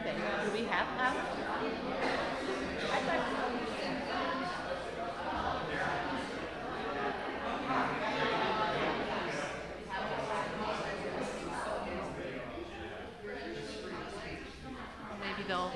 are they? Do we have them? Maybe they'll.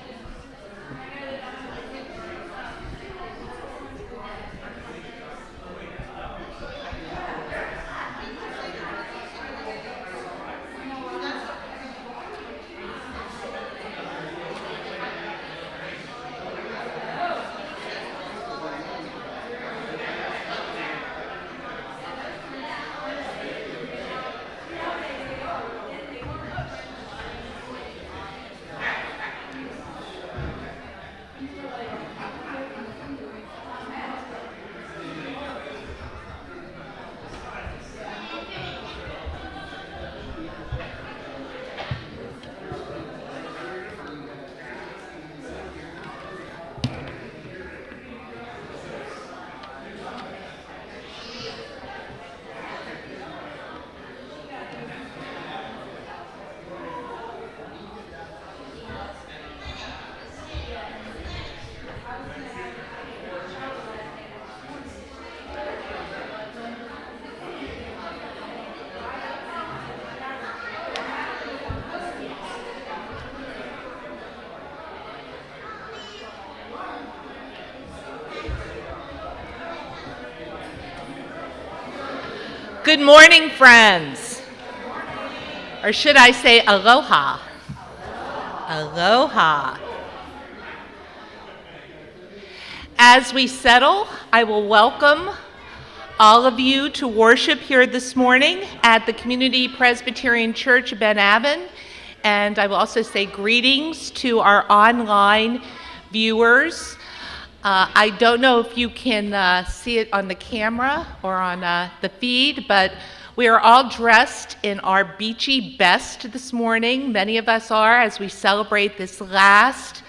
Good morning, friends. Or should I say aloha? Aloha. As we settle, I will welcome all of you to worship here this morning at the Community Presbyterian Church of Ben Avon. And I will also say greetings to our online viewers. I don't know if you can see it on the camera or on the feed, but we are all dressed in our beachy best this morning. Many of us are, as we celebrate this last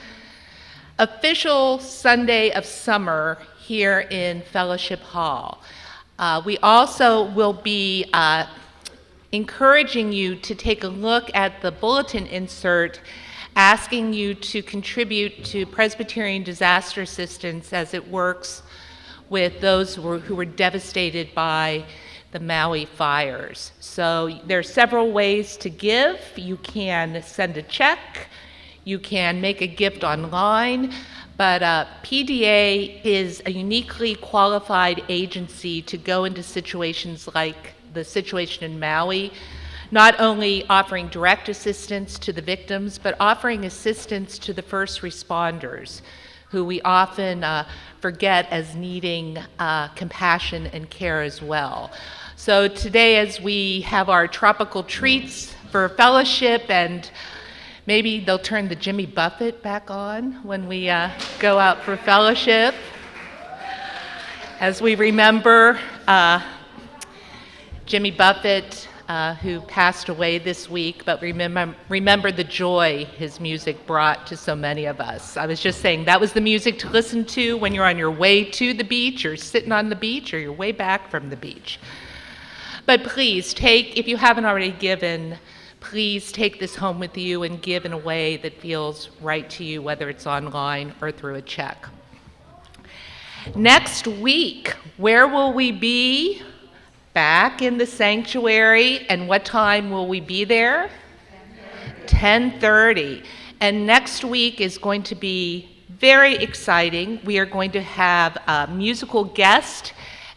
official Sunday of summer here in Fellowship Hall. We also will be encouraging you to take a look at the bulletin insert asking you to contribute to Presbyterian Disaster Assistance as it works with those who were devastated by the Maui fires. So there are several ways to give. You can send a check, you can make a gift online, but PDA is a uniquely qualified agency to go into situations like the situation in Maui, not only offering direct assistance to the victims, but offering assistance to the first responders, who we often forget as needing compassion and care as well. So today, as we have our tropical treats for fellowship, and maybe they'll turn the Jimmy Buffett back on when we go out for fellowship, as we remember Jimmy Buffett, who passed away this week, but remember the joy his music brought to so many of us. I was just saying that was the music to listen to when you're on your way to the beach, or sitting on the beach, or your way back from the beach. But please take, if you haven't already given, please take this home with you and give in a way that feels right to you, whether it's online or through a check. Next week, where will we be? Back in the sanctuary. And what time will we be there? 10:30. And next week is going to be very exciting. We are going to have a musical guest,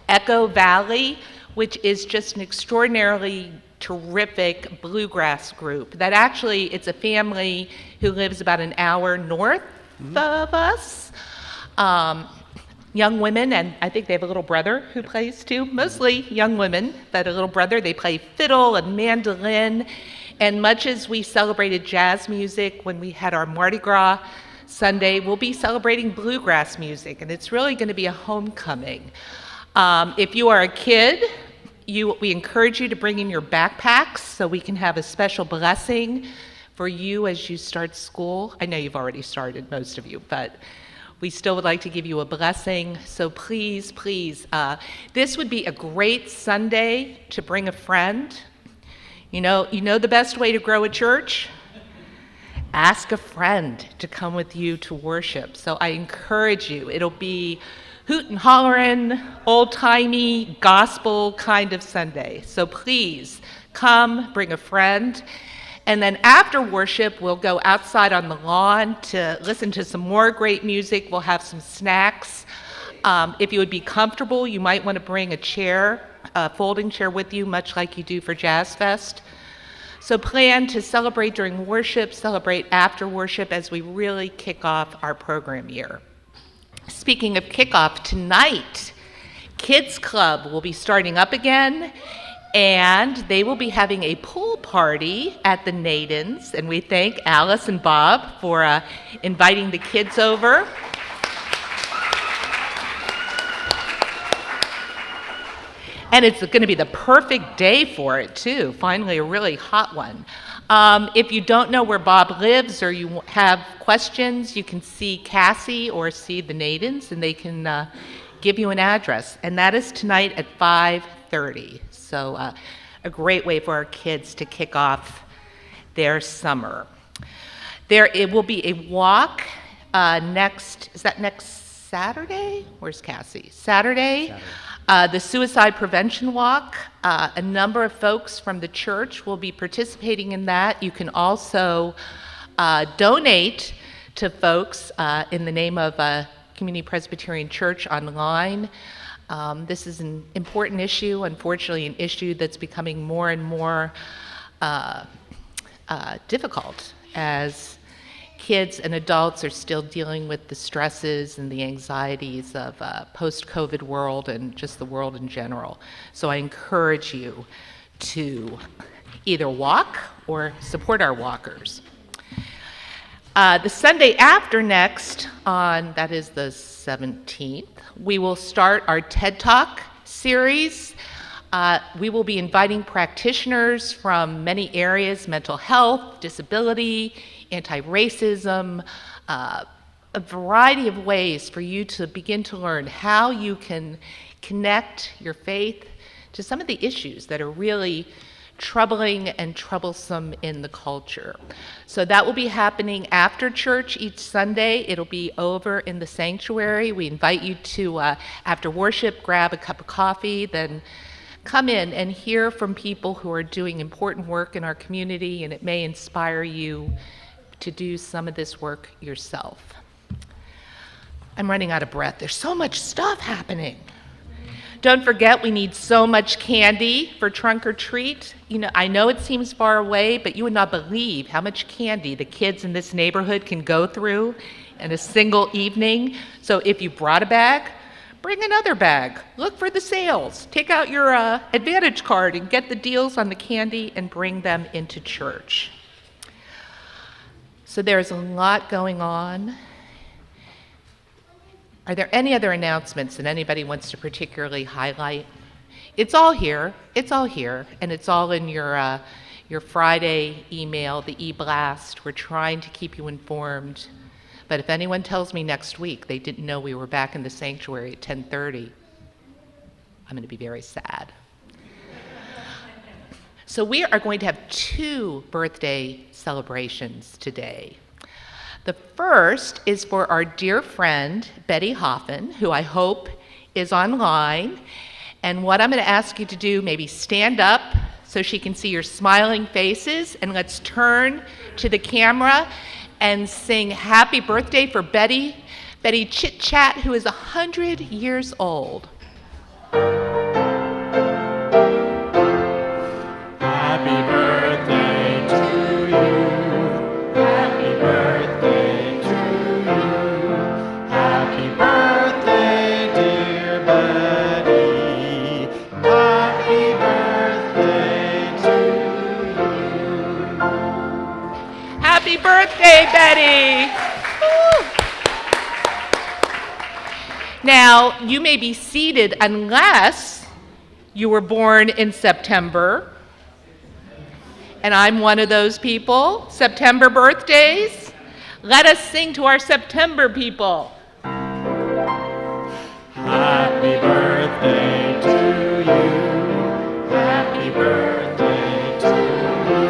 Echo Valley, which is just an extraordinarily terrific bluegrass group. That actually, it's a family who lives about an hour north of us. Young women, and I think they have a little brother who plays too, mostly young women, but a little brother. They play fiddle and mandolin, and much as we celebrated jazz music when we had our Mardi Gras Sunday, we'll be celebrating bluegrass music, and it's really going to be a homecoming. If you are a kid, we encourage you to bring in your backpacks so we can have a special blessing for you as you start school. I know you've already started, most of you, but we still would like to give you a blessing, so please, please. This would be a great Sunday to bring a friend. You know the best way to grow a church? ask a friend to come with you to worship. So I encourage you. It'll be hoot and hollering, old-timey, gospel kind of Sunday. So please come, bring a friend. And then after worship, we'll go outside on the lawn to listen to some more great music. We'll have some snacks. If you would be comfortable, you might want to bring a chair, a folding chair with you, much like you do for Jazz Fest. So plan to celebrate during worship, celebrate after worship as we really kick off our program year. Speaking of kickoff, tonight, Kids Club will be starting up again, and they will be having a pool party at the Nadins, and we thank Alice and Bob for inviting the kids over. And it's going to be the perfect day for it, too. Finally, a really hot one. If you don't know where Bob lives or you have questions, you can see Cassie or see the Nadins, and they can give you an address. And that is tonight at 5:30. So a great way for our kids to kick off their summer. It will be a walk next Saturday? Where's Cassie? Saturday. The Suicide Prevention Walk. A number of folks from the church will be participating in that. You can also donate to folks in the name of Community Presbyterian Church online. This is an important issue, unfortunately an issue that's becoming more and more difficult as kids and adults are still dealing with the stresses and the anxieties of a post-COVID world and just the world in general. So I encourage you to either walk or support our walkers. The Sunday after next, that is the 17th, we will start our TED Talk series. We will be inviting practitioners from many areas: mental health, disability, anti-racism, a variety of ways for you to begin to learn how you can connect your faith to some of the issues that are really troubling and troublesome in the culture. So that will be happening after church each Sunday. It'll be over in the sanctuary. We invite you to, after worship, grab a cup of coffee, then come in and hear from people who are doing important work in our community, and it may inspire you to do some of this work yourself. I'm running out of breath. There's so much stuff happening. Don't forget, we need so much candy for trunk or treat. You know, I know it seems far away, but you would not believe how much candy the kids in this neighborhood can go through in a single evening. So if you brought a bag, bring another bag. Look for the sales. Take out your Advantage card and get the deals on the candy and bring them into church. So there's a lot going on. Are there any other announcements that anybody wants to particularly highlight? It's all here, and it's all in your Friday email, the e-blast. We're trying to keep you informed. But if anyone tells me next week they didn't know we were back in the sanctuary at 10:30, I'm going to be very sad. So we are going to have 2 birthday celebrations today. The first is for our dear friend, Betty Hoffman, who I hope is online. And what I'm going to ask you to do, maybe stand up so she can see your smiling faces, and let's turn to the camera and sing happy birthday for Betty Chit Chat, who is 100 years old. Happy birthday to you. Happy birthday to you. Happy birthday, dear Betty. Happy birthday to you. Happy birthday, Betty! Woo. Now, you may be seated unless you were born in September, and I'm one of those people. September birthdays. Let us sing to our September people. Happy birthday to you. Happy birthday to you.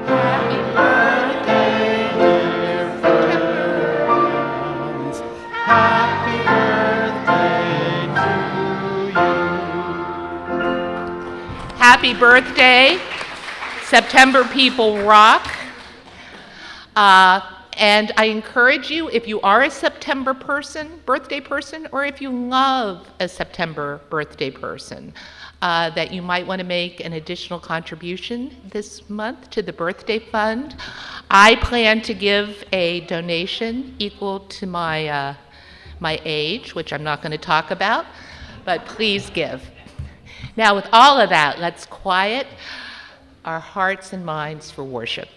Happy birthday, birthday. September people rock. And I encourage you, if you are a September person, birthday person, or if you love a September birthday person, that you might want to make an additional contribution this month to the birthday fund. I plan to give a donation equal to my age, which I'm not going to talk about, but please give. Now, with all of that, let's quiet our hearts and minds for worship.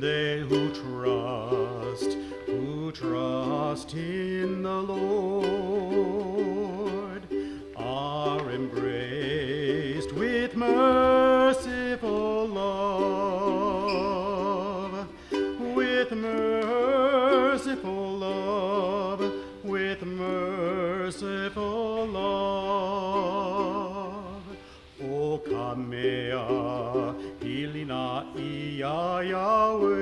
They who trust in the Lord are embraced with merciful love, with merciful love, with merciful love. O Kamea, Ilina Iya Yahweh,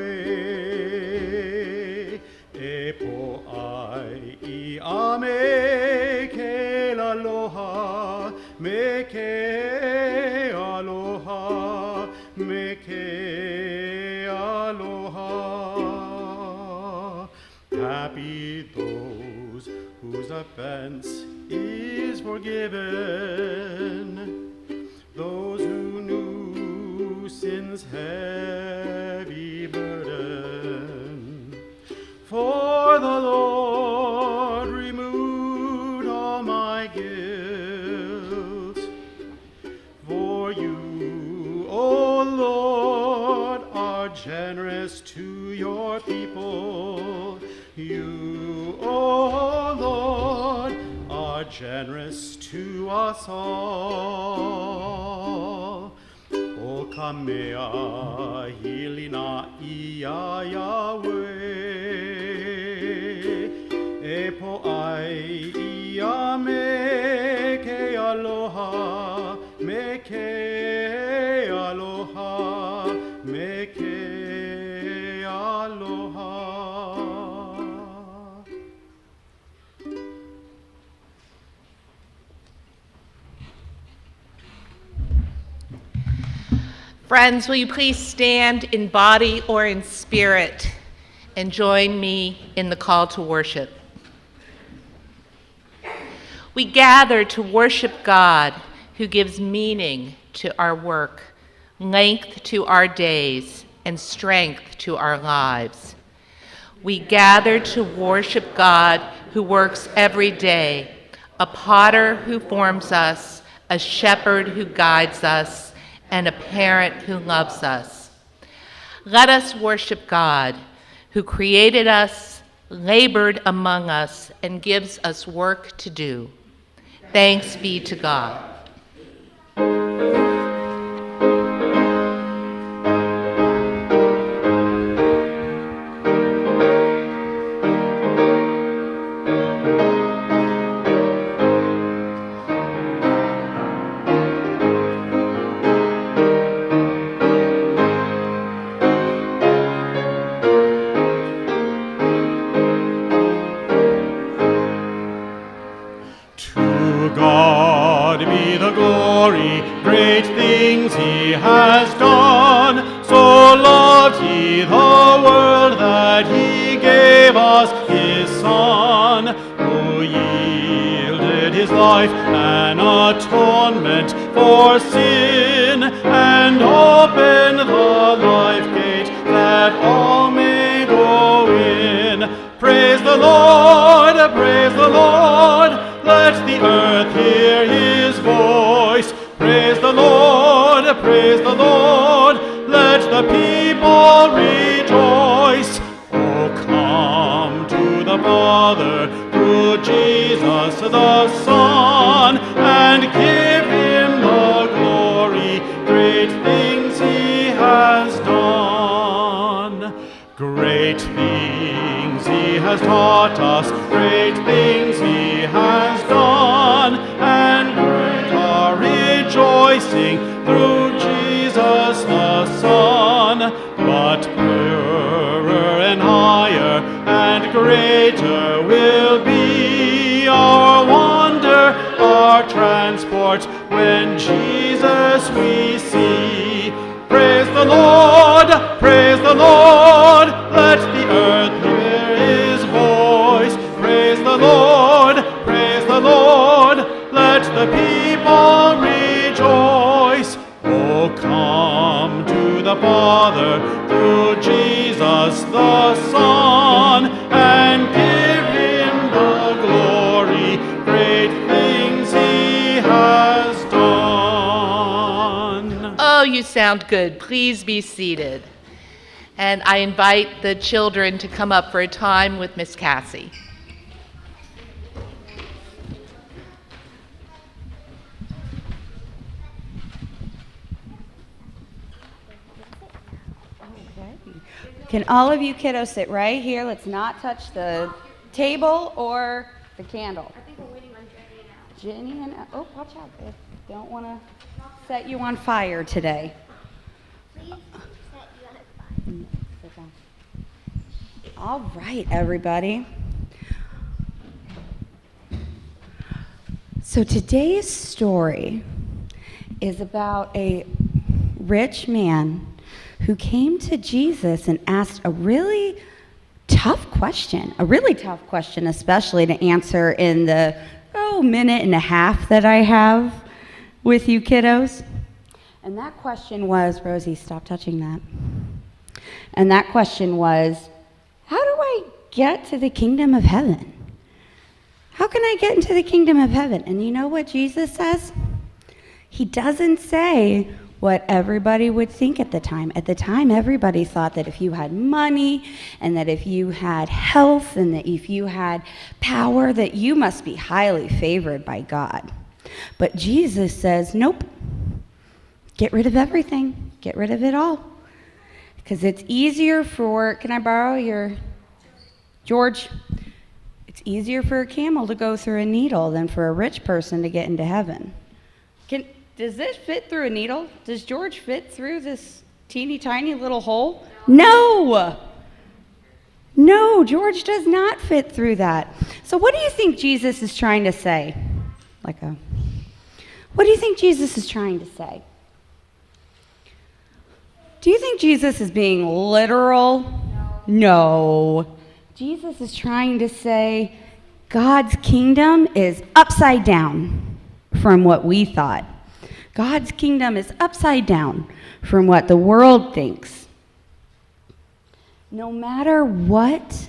Epo ai I ame ke aloha, me ke aloha, me ke aloha. Happy those whose offense is forgiven, those who knew sin's heavy burden. For the Lord removed all my guilt. For you, O Lord, are generous to your people. You, O Lord, are generous to us all. O Kamea Hilina Iya Yahweh, Epo ai Ia me ke aloha, me ke aloha, me ke aloha. Friends, will you please stand in body or in spirit and join me in the call to worship? We gather to worship God, who gives meaning to our work, length to our days, and strength to our lives. We gather to worship God, who works every day, a potter who forms us, a shepherd who guides us, and a parent who loves us. Let us worship God, who created us, labored among us, and gives us work to do. Thanks be to God. To God be the glory, great things he has done. So loved he the world that he gave us his Son, who yielded his life an atonement for sin, and opened the life gate that all may go in. Praise the Lord, praise the Lord. Let the earth hear his voice. Praise the Lord, praise the Lord. Let the people rejoice. Oh, come to the Father through Jesus the Son, and give him the glory. Great things he has Great things he has taught us, great things he has done, and great our rejoicing through Jesus the Son. But purer and higher and greater will be our wonder, our transport, when Jesus we see. Praise the Lord, praise the Lord, let the earth hear his voice. Praise the Lord, let the people rejoice. Oh, come to the Father through Jesus the Son, and give him the glory, great things he has done. Oh, you sound good. Please be seated. And I invite the children to come up for a time with Miss Cassie. Can all of you kiddos sit right here? Let's not touch the table or the candle. I think we're waiting on Jenny now. Jenny and, oh, watch out. They don't want to set you on fire today. Please set you on fire. Sit down. All right, everybody. So today's story is about a rich man who came to Jesus and asked a really tough question, especially to answer in the minute and a half that I have with you kiddos. And that question was, Rosie, stop touching that. And that question was, how do I get to the kingdom of heaven? How can I get into the kingdom of heaven? And you know what Jesus says? He doesn't say what everybody would think at the time. At the time, everybody thought that if you had money and that if you had health and that if you had power, that you must be highly favored by God. But Jesus says, nope, get rid of everything. Get rid of it all. Because it's easier for, can I borrow your, George? It's easier for a camel to go through a needle than for a rich person to get into heaven. Does this fit through a needle? Does George fit through this teeny tiny little hole? No! No, George does not fit through that. So what do you think Jesus is trying to say? What do you think Jesus is trying to say? Do you think Jesus is being literal? No. Jesus is trying to say God's kingdom is upside down from what we thought. God's kingdom is upside down from what the world thinks. No matter what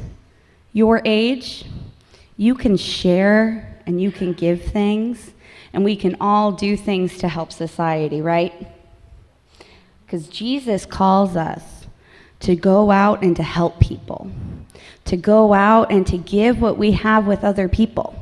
your age, you can share and you can give things, and we can all do things to help society, right? Because Jesus calls us to go out and to help people, to go out and to give what we have with other people.